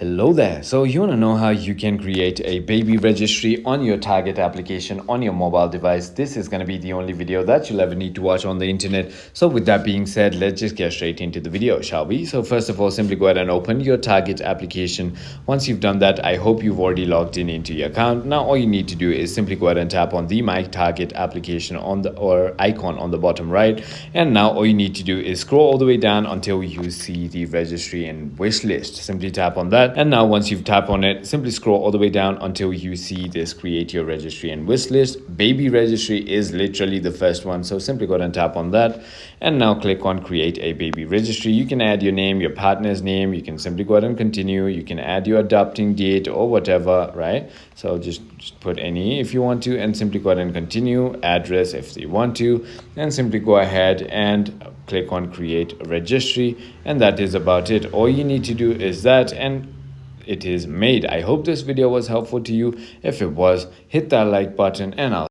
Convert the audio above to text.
Hello there. So you want to know how you can create a baby registry on your target application on your mobile device. This is going to be the only video that you'll ever need to watch on the internet. So with that being said, let's just get straight into the video, shall we? So first of all, simply go ahead and open your target application. Once you've done that, I hope you've already logged in into your account. Now all you need to do is simply go ahead and tap on the My Target application on the icon on the bottom right. And now all you need to do is scroll all the way down until you see the registry and wish list. Simply tap on that. And now once you've tapped on it, simply scroll all the way down until you see this create your registry and wish list. Baby registry is literally the first one, so simply go ahead and tap on that. And now click on create a baby registry. You can add your name, your partner's name. You can simply go ahead and continue. You can add your adopting date or whatever, right? So just put any if you want to, and simply go ahead and continue. Address if you want to, and simply go ahead and click on create a registry. And that is about it. All you need to do is that, and it is made. I hope this video was helpful to you. If it was, hit that like button, and I'll